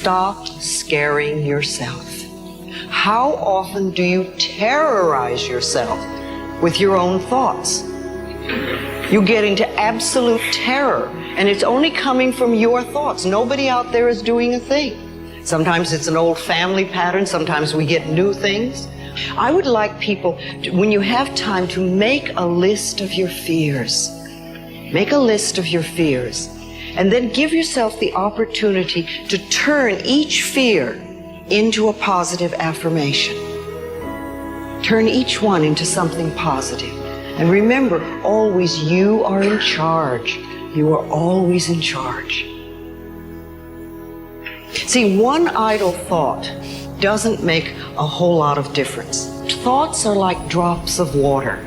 Stop scaring yourself. How often do you terrorize yourself with your own thoughts? You get into absolute terror, and it's only coming from your thoughts. Nobody out there is doing a thing. Sometimes it's an old family pattern. Sometimes we get new things. I would like people, when you have time, to make a list of your fears. Make a list of your fears. And then give yourself the opportunity to turn each fear into a positive affirmation. Turn each one into something positive. And remember, always you are in charge. You are always in charge. See, one idle thought doesn't make a whole lot of difference. Thoughts are like drops of water.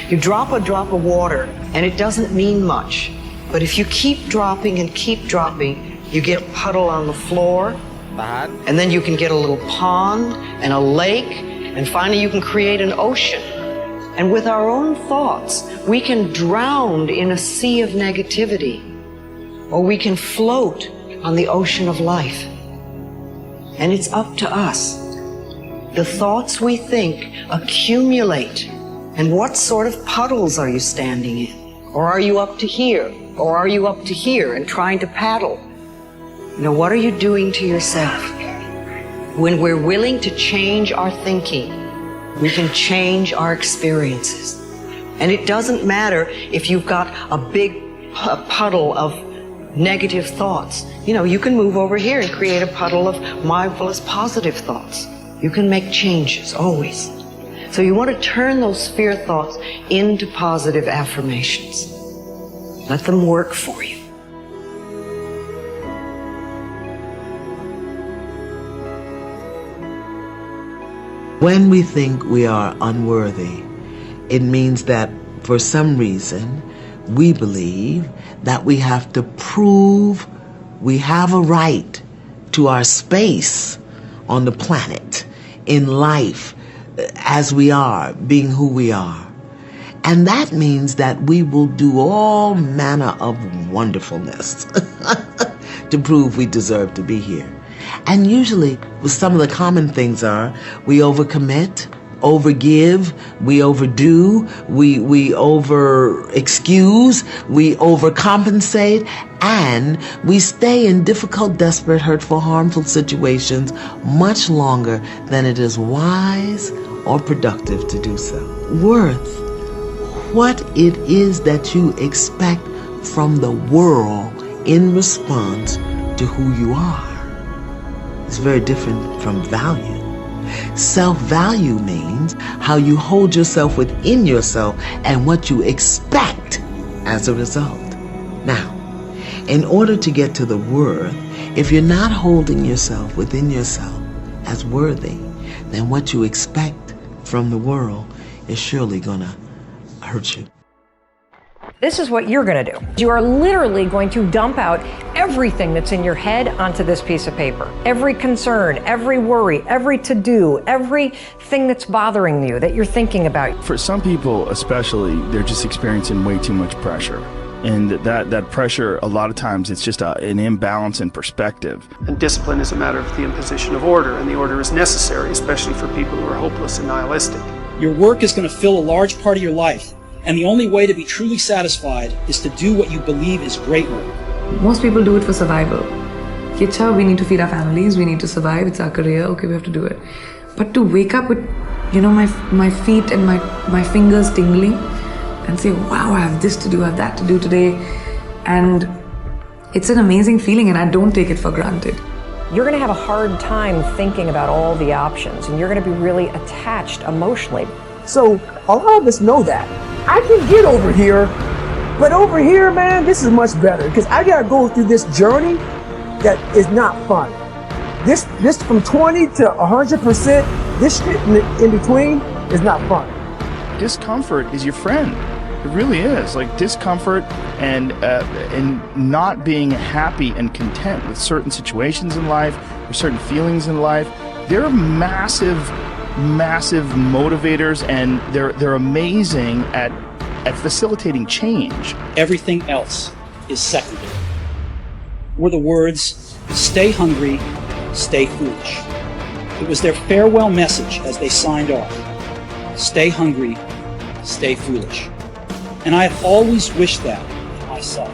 You drop a drop of water and it doesn't mean much. But if you keep dropping and keep dropping, you get a puddle on the floor, and then you can get a little pond and a lake, and finally you can create an ocean. And with our own thoughts, we can drown in a sea of negativity, or we can float on the ocean of life. And it's up to us. The thoughts we think accumulate. And what sort of puddles are you standing in? Or are you up to here? Or are you up to here and trying to paddle? You know, what are you doing to yourself? When we're willing to change our thinking, we can change our experiences. And it doesn't matter if you've got a big puddle of negative thoughts. You know, you can move over here and create a puddle of mindfulness, positive thoughts. You can make changes, always. So you want to turn those fear thoughts into positive affirmations. Let them work for you. When we think we are unworthy, it means that for some reason we believe that we have to prove we have a right to our space on the planet, in life, as we are, being who we are. And that means that we will do all manner of wonderfulness to prove we deserve to be here. And usually, some of the common things are we overcommit, overgive, we overdo, we over-excuse, we overcompensate, and we stay in difficult, desperate, hurtful, harmful situations much longer than it is wise or productive to do so. Worth. What it is that you expect from the world in response to who you are. It's very different from value. Self-value means how you hold yourself within yourself and what you expect as a result. Now, in order to get to the worth, if you're not holding yourself within yourself as worthy, then what you expect from the world is surely gonna hurt you. This is what you're going to do. You are literally going to dump out everything that's in your head onto this piece of paper. Every concern, every worry, every to-do, everything that's bothering you, that you're thinking about. For some people especially, they're just experiencing way too much pressure. And that pressure, a lot of times, it's just an imbalance in perspective. And discipline is a matter of the imposition of order, and the order is necessary, especially for people who are hopeless and nihilistic. Your work is going to fill a large part of your life, and the only way to be truly satisfied is to do what you believe is great work. Most people do it for survival. Kicha, we need to feed our families, we need to survive, it's our career, okay, we have to do it. But to wake up with, you know, my feet and my fingers tingling and say, wow, I have this to do, I have that to do today. And it's an amazing feeling, and I don't take it for granted. You're going to have a hard time thinking about all the options, and you're going to be really attached emotionally. So a lot of us know that. I can get over here, but over here, man, this is much better because I gotta go through this journey that is not fun. This from 20 to 100%, this shit in between is not fun. Discomfort is your friend. It really is. Like discomfort and not being happy and content with certain situations in life or certain feelings in life, they're massive motivators, and they're amazing at facilitating change. Everything else is secondary. Were the words, Stay hungry, stay foolish. It was their farewell message as they signed off. Stay hungry, stay foolish. And I have always wished that for myself.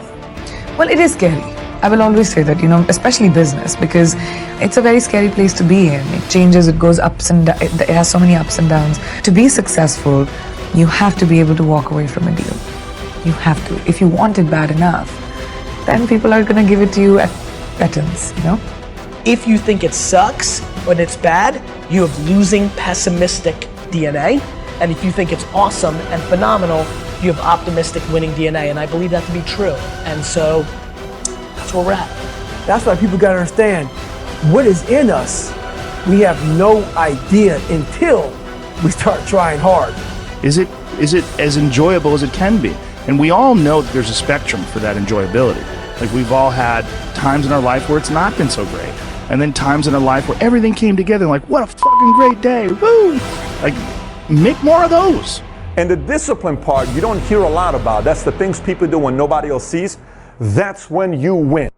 Well, it is scary. I will always say that, especially business, because it's a very scary place to be in. It changes, it goes ups and downs, it has so many ups and downs. To be successful, you have to be able to walk away from a deal. You have to. If you want it bad enough, then people are going to give it to you at buttons, If you think it sucks when it's bad, you have losing, pessimistic DNA. And if you think it's awesome and phenomenal, you have optimistic, winning DNA. And I believe that to be true. And so that's where we're at. That's why people got to understand what is in us. We have no idea until we start trying hard. Is it as enjoyable as it can be? And we all know that there's a spectrum for that enjoyability. Like, we've all had times in our life where it's not been so great. And then times in our life where everything came together, like, what a fucking great day, woo! Like, make more of those. And the discipline part, you don't hear a lot about. That's the things people do when nobody else sees. That's when you win.